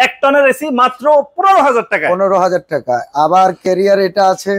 এক টনের এসি মাত্র 15,000 টাকা। 15,000 টাকা। আবার ক্যারিয়ার এটা আছে,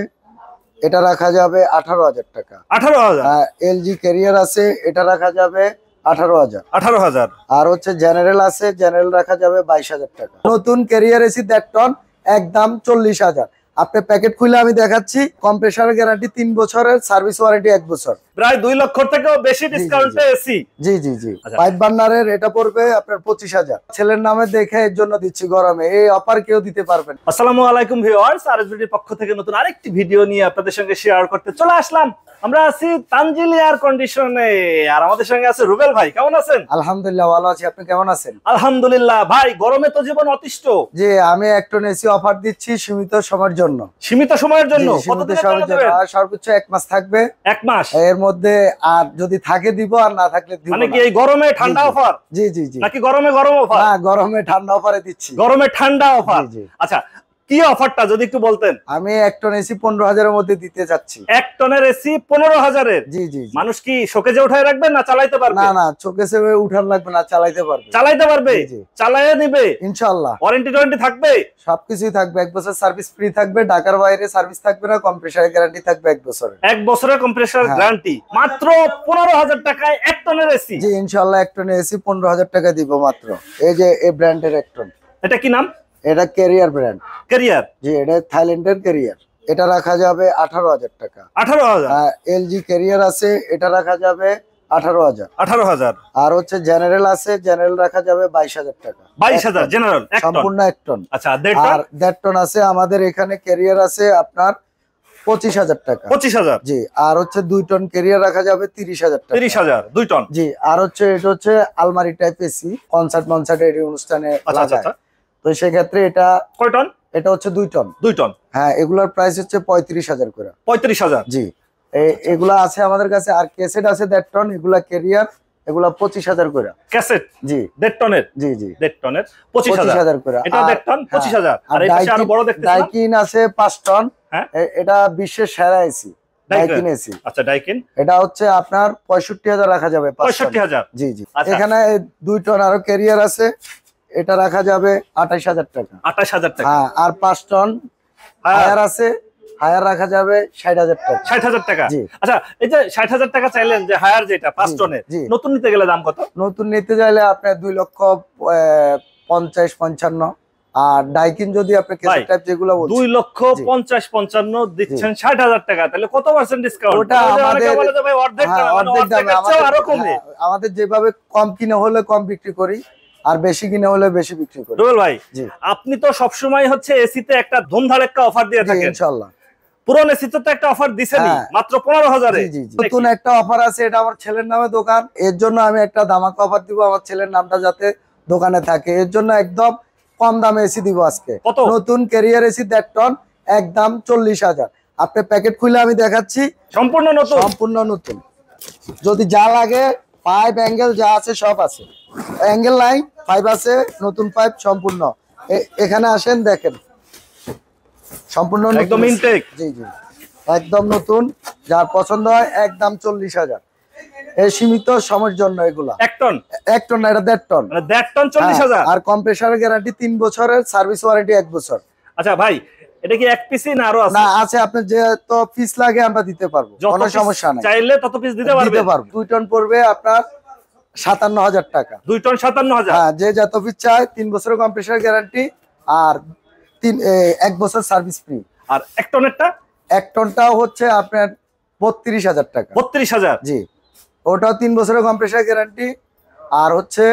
এটা রাখা যাবে 18,000 টাকা। 18,000। এলজি ক্যারিয়ার আছে, এটা রাখা যাবে 18,000। 18,000। আর হচ্ছে জেনারেল আছে, জেনারেল রাখা যাবে 22,000 টাকা। নতুন ক্যারিয়ার এসি 1.5 টন, একদম 40,000। আপনি প্যাকেট খুলে আমি দেখাচ্ছি। কম্প্রেসারের গ্যারান্টি 3 বছরের, সার্ভিস ওয়ারেন্টি 1 বছর। প্রায় 2 লক্ষ থেকেও বেশি ডিসকাউন্টে এসি। জি জি জি। পাইপ বার্নারের এটা পড়বে আপনার 25,000। ছেলের নামে দেখে এর জন্য দিচ্ছি গরমে, এই অফার কেউ দিতে পারবেন। আসসালামু আলাইকুম ভিউয়ার্স, আরএসবিডির পক্ষ থেকে নতুন আরেকটি ভিডিও নিয়ে আপনাদের সঙ্গে শেয়ার করতে চলে আসলাম। আমরা আছি তানজিল এয়ার কন্ডিশনে, আর আমাদের সঙ্গে আছে রুবেল ভাই। কেমন আছেন? আলহামদুলিল্লাহ ভালো আছি, আপনি কেমন আছেন? আলহামদুলিল্লাহ। ভাই, গরমে তো জীবন অতিষ্ঠ। জি, আমি 1 টন এসি অফার দিচ্ছি সীমিত সময়ের জন্য। সীমিত সময়ের জন্য? সর্বোচ্চ 1 মাস থাকবে। 1 মাস এর মধ্যে, আর যদি থাকে দিব, আর না থাকলে দিব না। মানে কি এই গরমে ঠান্ডা অফার? জি জি জি। নাকি গরমে গরম অফার? না, গরমে ঠান্ডা অফারে দিচ্ছি। গরমে ঠান্ডা অফার। জি জি। আচ্ছা, কি অফারটা যদি একটু বলতেন। আমি 1 টন এসি 15,000 এর মধ্যে দিতে যাচ্ছি। 1 টনের এসি 15,000 এর? জি জি। মানুষ কি শোকেজে উঠায় রাখবেন না চালাইতে পারবে? না না, চোখে উঠান লাগবে না, চালাইতে পারবে। চালাইতে পারবে? চালাইয়ে নিবে ইনশাআল্লাহ। ওয়ারেন্টি থাকবে? সবকিছুই থাকবে। 1 বছর সার্ভিস ফ্রি থাকবে, ঢাকার বাইরে সার্ভিস থাকবে না। কম্প্রেসারের গ্যারান্টি থাকবে 1 বছরের। 1 বছরের কম্প্রেসার গ্যারান্টি, মাত্র 15,000 টাকায় 1 টনের এসি। জি ইনশাআল্লাহ। 1 টনের এসি 15,000 টাকা দিব মাত্র। এই যে এই ব্র্যান্ডের 1 টন। এটা কি নাম? এটা ক্যারিয়ার ব্র্যান্ড। ক্যারিয়ার? জি, এটা থাইল্যান্ডের ক্যারিয়ার। এটা রাখা যাবে 18,000 টাকা। 18,000? এলজি ক্যারিয়ার আছে, এটা রাখা যাবে 18,000। 18,000। আর হচ্ছে জেনারেল আছে, জেনারেল রাখা যাবে 22,000 টাকা। 22,000 জেনারেল সম্পূর্ণ 1 টন। আচ্ছা, আর 1.5 টন আছে আমাদের এখানে। ক্যারিয়ার আছে আপনার 25,000 টাকা। 25,000? জি। আর হচ্ছে 2 টন ক্যারিয়ার রাখা যাবে 30,000 টাকা। 30,000 2 টন? জি। আর হচ্ছে এটা হচ্ছে আলমারি টাইপ এসি, কনসার্টে অনুষ্ঠানে লাগায়। তো সেক্ষেত্রে এটা কয় টন? এটা হচ্ছে 2 টন। 2 টন? হ্যাঁ, এগুলোর প্রাইস হচ্ছে 35,000 করে। 35,000? জি। এগুলা আছে আমাদের কাছে। আর ক্যাসেট আছে 1.5 টন, এগুলা ক্যারিয়ার, এগুলা 25,000 করে। ক্যাসেট? জি। 1.5 টনের? জি জি। 1.5 টনের 25,000 করে। এটা 1.5 টন 25,000। আর এই পাশে আরো বড় দেখতেছি, ডাইকিন আছে 5 টন। হ্যাঁ, এটা বিশ্বের সেরা এসি, ডাইকিন এসি। আচ্ছা, ডাইকিন। এটা হচ্ছে আপনার 65,000 রাখা যাবে। 65,000? জি জি। এখানে 2 টন আরো ক্যারিয়ার আছে, এটা রাখা যাবে 28,000 টাকা। 28,000 টাকা? হ্যাঁ। আর 5 টন হায়ার আছে, হায়ার রাখা যাবে 60,000 টাকা। 60,000 টাকা? জি। আচ্ছা, এই যে 60,000 টাকা চাইলেন যে হায়ার, যেটা 5 টনের, নতুন নিতে গেলে দাম কত? নতুন নিতে চাইলে আপনার 2,50,55। আর ডাইকিন যদি আপনি ক্যাসেট টাইপ যেগুলো বলছেন 2,50,55 দিচ্ছেন 60,000 টাকা, তাহলে কত পার্সেন্ট ডিসকাউন্ট? ওটা আমাদের অর্ধেক দামে আমাদের যেভাবে কম কিনে হলে কম বিক্রি করি, আর বেশি কিনে হলে বেশি বিক্রি করি। রুবেল ভাই, আপনি তো সবসময় হচ্ছে এসিতে একটা ধুমধাড়াক্কা অফার দিয়ে থাকেন। ইনশাআল্লাহ। পুরনো এসিতে তো একটা অফার দিছেনই, মাত্র 15,000 এ। নতুন একটা অফার আছে, এটা আমার ছেলের নামে দোকান, এর জন্য আমি একটা ধামাকা অফার দিব। আমার ছেলের নামটা যাতে দোকানে থাকে, এর জন্য একদম কম দামে এসি দিব আজকে। নতুন ক্যারিয়ার এসি 1.5 টন, একদম 40,000। আপনি প্যাকেট খুলে আমি দেখাচ্ছি। সম্পূর্ণ নতুন? সম্পূর্ণ নতুন। যদি যা লাগে, পাইপ অ্যাঙ্গেল যা আছে সব আছে। অ্যাঙ্গেল লাইন পাইপ আছে, নতুন পাইপ সম্পূর্ণ। এখানে আসেন, দেখেন সম্পূর্ণ একদম ইনটেক। জি জি, একদম নতুন। যার পছন্দ হয়, একদম 40,000। এই সীমিত সময়ের জন্য এগুলা। 1 টন? 1 টন না, এটা 1.5 টন। মানে 1.5 টন 40,000? আর কম্প্রেসারের গ্যারান্টি 3 বছরের, সার্ভিস ওয়ারেন্টি 1 বছর। আচ্ছা ভাই, এটা কি এক পিসি না আরো আছে? না, আছে। আপনি যে তো পিস লাগে আমরা দিতে পারবো, কোনো সমস্যা নাই। চাইলে তত পিস দিতে পারবো। 2 টন পড়বে আপনার 57,000 টাকা। 2 টন 57,000? হ্যাঁ, যে যত পিস চায়। 3 বছরের কম্প্রেসার গ্যারান্টি, আর 1 বছর সার্ভিস ফ্রি। আর 1 টনেরটা? 1 টনটাও হচ্ছে আপনার 32,000 টাকা। 32,000? জি। ওটাও 3 বছরের কম্প্রেসার গ্যারান্টি, আর হচ্ছে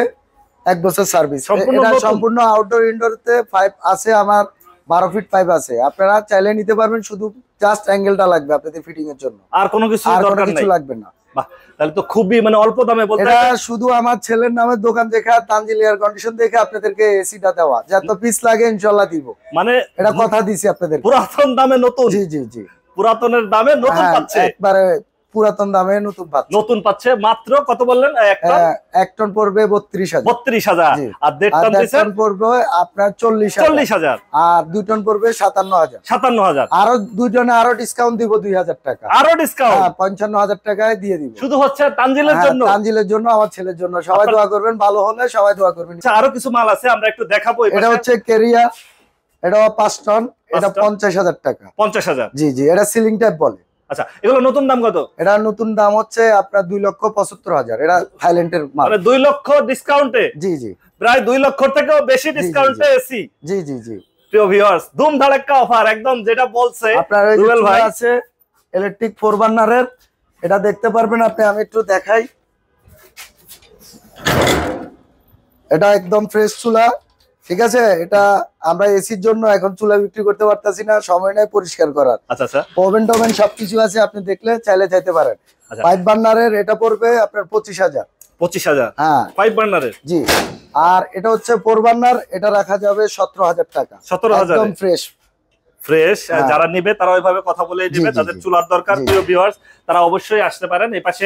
1 বছর সার্ভিস। এটা সম্পূর্ণ আউটডোর ইনডোরতে পাইপ আছে আমার, 12 ফিট পাইপ আছে। আপনারা চাইলে নিতে পারবেন, শুধু জাস্ট অ্যাঙ্গেলটা লাগবে আপনাদের ফিটিং এর জন্য, আর কোনো কিছু দরকার নাই। লাগবে না। বাহ, তাহলে তো খুবই মানে অল্প দামে বলতে। এটা শুধু আমার ছেলের নামের দোকান দেখে, তানজিল এয়ার কন্ডিশন দেখে আপনাদেরকে এসিটা দেওয়া। যত পিস লাগে ইনশাআল্লাহ দিব, মানে এটা কথা দিছি আপনাদের। পুরাতন দামে নতুন? জি জি জি। পুরাতনের দামে নতুন পাচ্ছে একবারে পুরাতন দামে নতুন পাচ্ছে। নতুন পাচ্ছে মাত্র কত বললেন? 1 টন পড়বে 32,000। 32,000। আর 1.5 টন পড়বে আপনার 40,000। আর 2 টন পড়বে 57,000। 57,000। আরো 2 টনে আরো ডিসকাউন্ট দিব 2,000 টাকা। আরো ডিসকাউন্ট? 55,000 টাকায় দিয়ে দিব। শুধু হচ্ছে তানজিলের জন্য? তানজিলের জন্য, আমার ছেলের জন্য। সবাই দোয়া করবেন, ভালো হলে সবাই দোয়া করবেন। আচ্ছা, আরো কিছু মাল আছে, আমরা একটু দেখাবো। এটা হচ্ছে কেরিয়া, এটা 5 টন, এটা 50,000 টাকা। 50,000? জি জি, এটা সিলিং টাইপ বলে। আচ্ছা, এগুলো নতুন দাম কত? এটা নতুন দাম হচ্ছে আপনার 2,75,000। এটা থাইল্যান্ডের মাল। মানে 2 লক্ষ ডিসকাউন্টে? জি জি, প্রায় 2 লক্ষ থেকেও বেশি ডিসকাউন্টে এসি। জি জি জি। প্রিয় ভিউয়ার্স, ধুম ধাড়াক্কা অফার একদম, যেটা বলছে আপনার রুবেল ভাই আছে ইলেকট্রিক 4 বার্নারের, এটা দেখতে পারবেন আপনি। আমি একটু দেখাই, এটা একদম ফ্রেশ চুলা, ঠিক আছে। এটা আমরা এসির জন্য এখন চুলা বিক্রি করতে পারতাছি না, সময় নাই পরিষ্কার করার। আচ্ছা আচ্ছা, ওভেন টোভেন সবকিছু আছে, আপনি দেখলে চাইলে চাইতে পারেন। 5 বার্নারের এটা পড়বে আপনার 25,000। 25,000? হ্যাঁ, 5 বার্নারের। জি। আর এটা হচ্ছে 4 বার্নার, এটা রাখা যাবে 17,000 টাকা। 17,000 একদম ফ্রেশ। যারা নিবে তারা ওইভাবে কথা বলে দিবে, যাদের চুলার দরকার। প্রিয় ভিউয়ার্স, তারা অবশ্যই আসতে পারেন। এই পাশে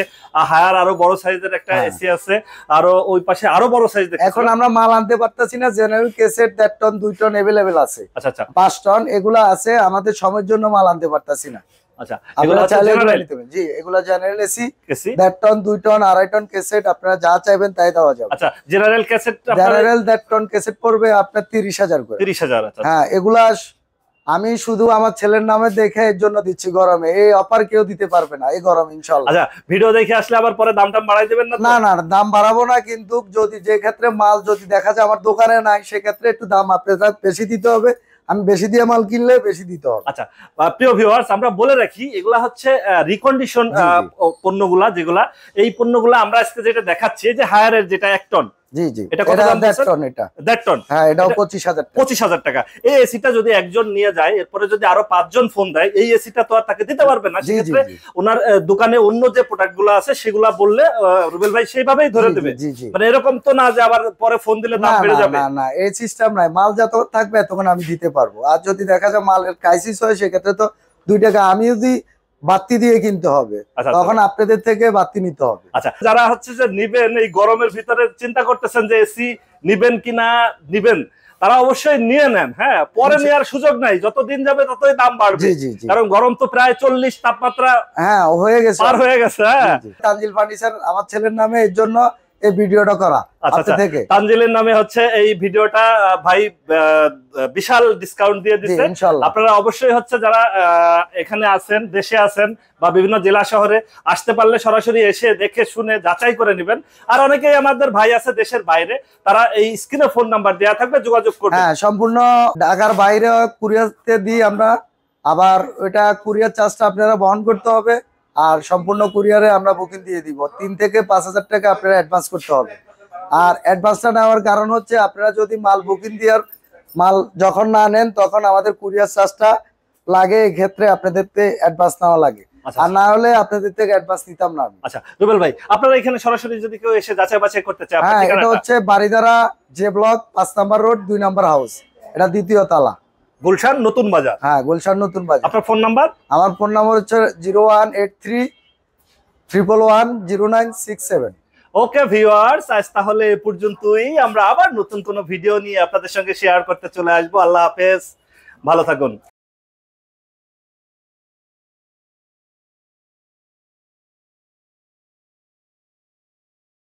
হায়ার আরো বড় সাইজের একটা এসি আছে, আরো ওই পাশে আরো বড় সাইজ দেখতে। এখন আমরা মাল আনতে পারতাছি না, জেনারেল কেসেট 1.5 টন 2 টন अवेलेबल আছে। আচ্ছা আচ্ছা, 5 টন এগুলা আছে, আমাদের সময়ের জন্য মাল আনতে পারতাছি না। আচ্ছা, এগুলা চাইলে নিতে পারেন। জি, এগুলা general AC 1.5 ton 2 ton 2.5 ton cassette, আপনারা যা চাইবেন তাই দেওয়া যাবে। আচ্ছা, general cassette general 1.5 ton cassette পড়বে আপনার 30,000 করে। 30,000? আচ্ছা, হ্যাঁ, এগুলা আমি শুধু আমার ছেলের নামে দেখে এর জন্য দিচ্ছি গরমে। এই অফার কেউ দিতে পারবে না এই গরমে ইনশাআল্লাহ। আচ্ছা, ভিডিও দেখে আসলে আবার পরে দাম বাড়াই দিবেন না? না না, দাম বাড়াবো না, কিন্তু যদি যে ক্ষেত্রে মাল যদি দেখা যায় আমার দোকানে নাই, সেক্ষেত্রে একটু দাম আপনাদের বেশি দিতে হবে। আমি বেশি দিয়ে মাল কিনলে বেশি দিতে হবে। আচ্ছা, প্রিয় ভিউয়ার্স, আমরা বলে রাখি এগুলা হচ্ছে রিকন্ডিশন পণ্যগুলা, যেগুলা এই পণ্যগুলা আমরা আজকে যেটা দেখাচ্ছি, যে হায়ারের যেটা 1 টন। জি জি, এটা কত দাম? 1.5 টন। এটা 1.5 টন? হ্যাঁ, এটাও 25,000 টাকা। 25,000 টাকা। এই এসিটা যদি একজন নিয়ে যায়, এরপরে যদি আরো 5 জন ফোন দেয়, এই এসিটা তো আর তাকে দিতে পারবে না। সেক্ষেত্রে ওনার দোকানে অন্য যে প্রোডাক্ট গুলো আছে সেগুলা বললে রুবেল ভাই সেইভাবেই ধরে দেবে। মানে এরকম তো না যে আবার পরে ফোন দিলে দাম বেড়ে যাবে। না না, এই সিস্টেম নাই। মাল যত থাকবে তখন আমি দিতে পারবো। আর যদি দেখা যায় মালের ক্রাইসিস হয়, সেক্ষেত্রে তো 2 টাকা আমি যদি বাড়তি দিয়ে কিনতে হবে, তখন আপনাদের থেকে বাড়তি নিতে হবে। আচ্ছা, যারা হচ্ছে যে নিবেন, এই গরমের ভিতরে চিন্তা করতেছেন যে এসি নিবেন কিনা নিবেন, তারা অবশ্যই নিয়ে নেন। হ্যাঁ, পরে নেওয়ার সুযোগ নাই, যত দিন যাবে ততই দাম বাড়বে। কারণ গরম তো প্রায় 40 তাপমাত্রা হয়ে গেছে, পার হয়ে গেছে। হ্যাঁ, তানজিল ফার্নিচার আমার ছেলের নামে, এর জন্য এই ভিডিওটা করা। আচ্ছা, তানজিলের নামে হচ্ছে এই ভিডিওটা। ভাই বিশাল ডিসকাউন্ট দিয়ে দিচ্ছে। আপনারা অবশ্যই হচ্ছে যারা এখানে আছেন, দেশে আছেন বা বিভিন্ন জেলা শহরে, আসতে পারলে সরাসরি এসে দেখে শুনে যাচাই করে নেবেন। আর অনেকেই আমাদের ভাই আছে দেশের বাইরে, তারা এই স্ক্রিনে ফোন নাম্বার দেওয়া থাকবে, যোগাযোগ করবেন। হ্যাঁ, সম্পূর্ণ ঢাকার বাইরে কুরিয়ারতে দিই আমরা। আবার ওইটা কুরিয়ার চার্জটা আপনারা বহন করতে হবে। আর সম্পূর্ণ কুরিয়ারে আমরা বুকিং দিয়ে দিব। 3 থেকে 5,000 টাকা আপনারা অ্যাডভান্স করতে হবে। আর অ্যাডভান্সটা নেওয়ার কারণ হচ্ছে, আপনারা যদি মাল বুকিং দেওয়ার মাল যখন না নেন, তখন আমাদের কুরিয়ার চার্জটা লাগে। এই ক্ষেত্রে আপনাদেরকে অ্যাডভান্স নেওয়া লাগে, আর না হলে আপনাদের থেকে অ্যাডভান্স নিতাম না। আচ্ছা রুবেল ভাই, আপনারা এখানে সরাসরি যদি কেউ এসে যাচাই বাছাই করতে চায়, হ্যাঁ, এটা হচ্ছে বারিধারা জে ব্লক 5 নম্বর রোড 2 নম্বর হাউস, এটা দ্বিতীয় তলা, গুলশান নতুন বাজার। হ্যাঁ, গুলশান নতুন বাজার। আপনার ফোন নাম্বার? আমার ফোন নাম্বার হচ্ছে 0183110967। ওকে ভিউয়ার্স, আজ তাহলে এই পর্যন্তই। আমরা আবার নতুন কোনো ভিডিও নিয়ে আপনাদের সঙ্গে শেয়ার করতে চলে আসবো। আল্লাহ হাফেজ, ভালো থাকুন।